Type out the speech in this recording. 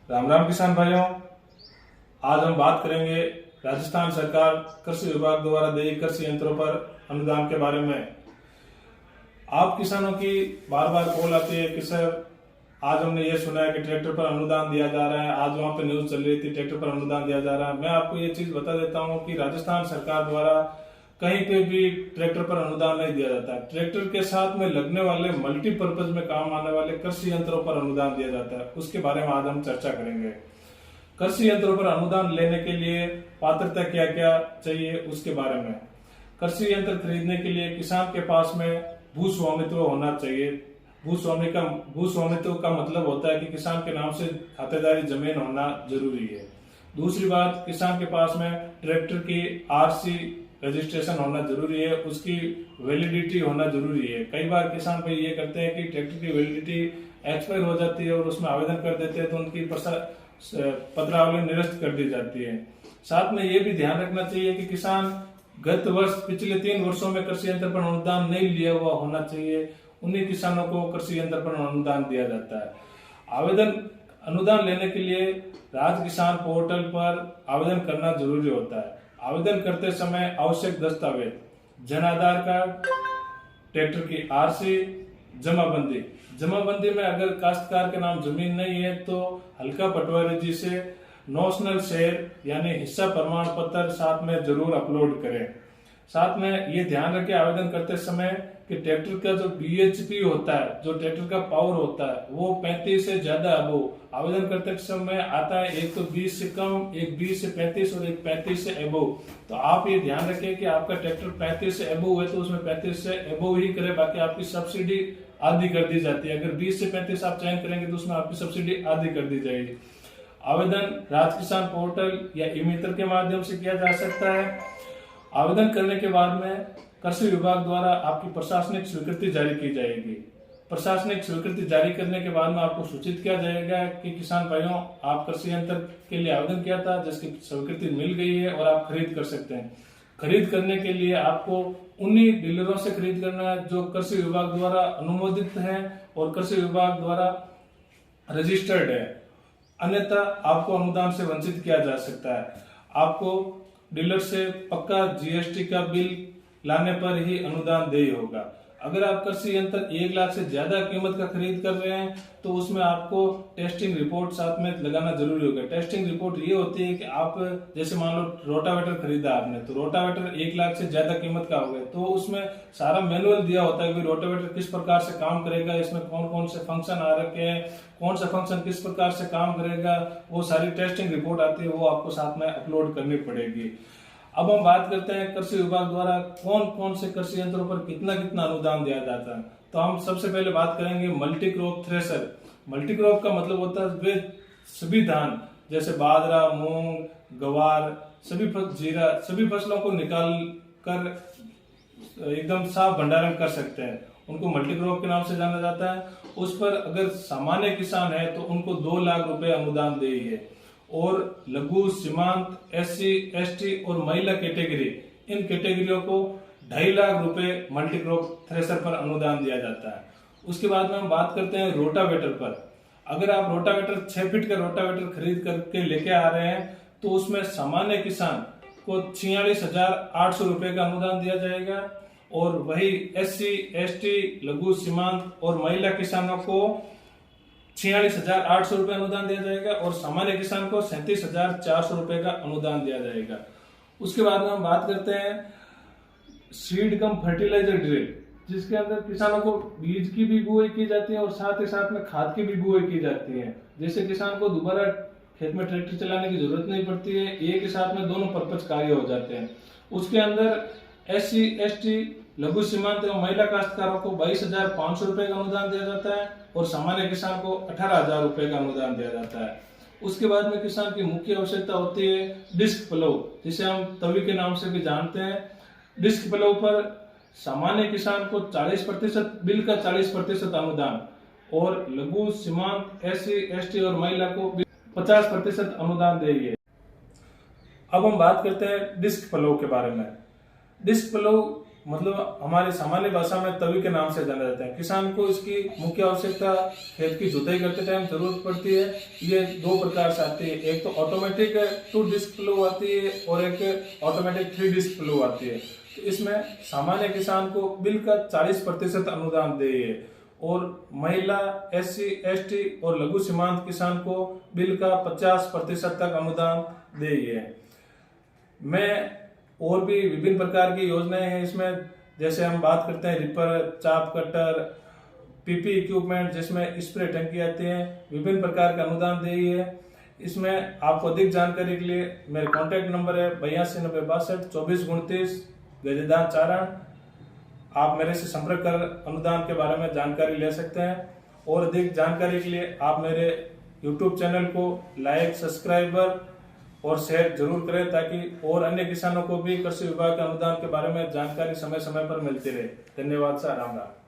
राम राम किसान भाइयों। आज हम बात करेंगे राजस्थान सरकार कृषि विभाग द्वारा देय कृषि यंत्रों पर अनुदान के बारे में। आप किसानों की बार बार कॉल आती है कि सर आज हमने ये सुना है कि ट्रैक्टर पर अनुदान दिया जा रहा है। आज वहां पे न्यूज चल रही थी ट्रैक्टर पर अनुदान दिया जा रहा है। मैं आपको ये चीज बता देता हूँ कि राजस्थान सरकार द्वारा कहीं पे भी ट्रैक्टर पर अनुदान नहीं दिया जाता। ट्रैक्टर के साथ में लगने वाले मल्टीपर्पज में काम आने वाले कृषि यंत्रों पर अनुदान दिया जाता है। उसके बारे में आज हम चर्चा करेंगे। कृषि यंत्रों पर अनुदान लेने के लिए पात्रता क्या क्या चाहिए उसके बारे में। कृषि यंत्र खरीदने के लिए किसान के पास में भू स्वामित्व होना चाहिए। भू स्वामित्व का मतलब होता है कि किसान के नाम से खातेदारी जमीन होना जरूरी है। दूसरी बात, किसान के पास में ट्रैक्टर की आरसी रजिस्ट्रेशन होना जरूरी है, उसकी वैलिडिटी होना जरूरी है। कई बार किसान भाई ये करते हैं कि ट्रैक्टर की वैलिडिटी एक्सपायर हो जाती है और उसमें आवेदन कर देते हैं तो उनकी पत्रावली निरस्त कर दी जाती है। साथ में ये भी ध्यान रखना चाहिए कि किसान गत वर्ष पिछले 3 वर्षों में कृषि यंत्र पर अनुदान नहीं लिया हुआ होना चाहिए। उन्हीं किसानों को कृषि यंत्र पर अनुदान दिया जाता है। अनुदान लेने के लिए राज्य किसान पोर्टल पर आवेदन करना जरूरी होता है। आवेदन करते समय आवश्यक दस्तावेज जन आधार कार्ड, ट्रैक्टर की आरसी, जमाबंदी में अगर काश्तकार के नाम जमीन नहीं है तो हल्का पटवारी जी से नॉशनल शेयर यानी हिस्सा प्रमाण पत्र साथ में जरूर अपलोड करें। साथ में ये ध्यान रखें आवेदन करते समय कि ट्रैक्टर का जो बीएचपी होता है, जो ट्रैक्टर का पावर होता है, वो 35 से ज्यादा अबोव आवेदन करते समय आता है। एक तो 20 से कम, एक 20 से 35 और एक 35 से अबोव। तो आप ये ध्यान रखें कि आपका ट्रैक्टर 35 से अबोव है तो उसमें 35 से अबोव ही करे, बाकी आपकी सब्सिडी आधी कर दी जाती है। अगर 20 से 35 आप चयन करेंगे तो उसमें आपकी सब्सिडी आधी कर दी जाएगी। आवेदन राज्य किसान पोर्टल या ई मित्र के माध्यम से किया जा सकता है। आवेदन करने के बाद में कृषि विभाग द्वारा आपकी प्रशासनिक स्वीकृति जारी की जाएगी। प्रशासनिक स्वीकृति जारी करने के बाद में आपको सूचित किया जाएगा कि किसान भाइयों, आप कृषि यंत्र के लिए आवेदन किया था जिसकी स्वीकृति मिल गई है और आप खरीद कर सकते हैं। खरीद करने के लिए आपको उन्हीं डीलरों से खरीद करना है जो कृषि विभाग द्वारा अनुमोदित है और कृषि विभाग द्वारा रजिस्टर्ड है, अन्यथा आपको अनुदान से वंचित किया जा सकता है। आपको डीलर से पक्का जीएसटी का बिल लाने पर ही अनुदान देय होगा। अगर आप कृषि यंत्र 1 लाख से ज्यादा कीमत का खरीद कर रहे हैं तो उसमें आपको टेस्टिंग रिपोर्ट साथ में लगाना जरूरी होगा। टेस्टिंग रिपोर्ट ये होती है कि आप जैसे मान लो रोटावेटर खरीदा आपने, तो रोटावेटर 1 लाख से ज्यादा कीमत का हो गया तो उसमें सारा मैनुअल दिया होता है कि रोटावेटर किस प्रकार से काम करेगा, इसमें कौन कौन से फंक्शन आ रखे हैं, कौन सा फंक्शन किस प्रकार से काम करेगा, वो सारी टेस्टिंग रिपोर्ट आती है, वो आपको साथ में अपलोड करनी पड़ेगी। अब हम बात करते हैं कृषि विभाग द्वारा कौन कौन से कृषि यंत्रों पर कितना कितना अनुदान दिया जाता है। तो हम सबसे पहले बात करेंगे multi crop thresher. Multi crop का मतलब होता है वे सभी धान जैसे बाजरा, मूंग, ग्वार, जीरा, सभी फसलों को निकाल कर एकदम साफ भंडारण कर सकते हैं, उनको मल्टी क्रॉप के नाम से जाना जाता है। उस पर अगर सामान्य किसान है तो उनको 2 लाख रुपए अनुदान देय है और लघु, सीमांत, SC, ST और महिला कैटेगरी, इन कैटेगरियों को 2.5 लाख रुपए मल्टी क्रॉप थ्रेशर पर अनुदान दिया जाता है। उसके बाद में हम बात करते हैं रोटावेटर पर। अगर आप रोटावेटर 6 फीट का रोटावेटर खरीद करके लेके आ रहे हैं तो उसमें सामान्य किसान को 46,800 रुपए का अनुदान दिया जाएगा और वही SC, ST, लघु, सीमांत और महिला किसानों को 46,800 रुपए अनुदान दिया जाएगा और सामान्य किसान को 37,400 रुपए का अनुदान दिया जाएगा। उसके बाद में हम बात करते हैं सीड कम फर्टिलाइजर ड्रिल, जिसके अंदर किसानों को बीज की भी बुआई की जाती है और साथ ही साथ में खाद की भी बुआई की जाती है। जैसे किसान को दोबारा खेत में ट्रैक्टर चलाने की जरूरत नहीं पड़ती है, एक ही साथ में दोनों पर्पज कार्य हो जाते हैं। उसके अंदर SC, ST, लघु, सीमांत एवं महिला काश्तकारों को 22,500 रुपए का अनुदान दिया जाता है और सामान्य किसान को 18,000 रुपए का अनुदान दिया जाता है। उसके बाद में किसान की मुख्य आवश्यकता होती है डिस्क प्लव, जिसे हम तवी के नाम से भी जानते हैं। डिस्क प्लव पर सामान्य किसान को 40% बिल का 40% अनुदान और लघु, सीमांत, SC, ST और महिला को 50% अनुदान देंगे। अब हम बात करते हैं डिस्क प्लव के बारे में। डिस्क प्लव मतलब हमारे सामान्य भाषा में तवी के नाम से जाना जाता है। किसान को इसकी मुख्य आवश्यकता खेत की जुताई करते टाइम जरूरत पड़ती है। ये दो प्रकार से आती है, एक तो ऑटोमेटिक 2 डिस्क प्लो आती है और एक ऑटोमेटिक 3 डिस्क प्लो आती है। तो इसमें सामान्य किसान को बिल का 40% अनुदान दिए और महिला, SC, ST और लघु सीमांत किसान को बिल का 50% तक अनुदान दिए। मैं और भी विभिन्न प्रकार की योजनाएं हैं इसमें, जैसे हम बात करते हैं रिपर, चाप कटर, PP इक्विपमेंट जिसमें स्प्रे टंकी आती हैं, विभिन्न प्रकार का अनुदान दिए। इसमें आपको अधिक जानकारी के लिए मेरे कॉन्टैक्ट नंबर है 829062 गजेदार चारण। आप मेरे से संपर्क कर अनुदान के बारे में जानकारी ले सकते हैं। और अधिक जानकारी के लिए आप मेरे YouTube चैनल को लाइक, सब्सक्राइबर और शेयर जरूर करें ताकि और अन्य किसानों को भी कृषि विभाग के अनुदान के बारे में जानकारी समय समय पर मिलती रहे। धन्यवाद सर, राम राम।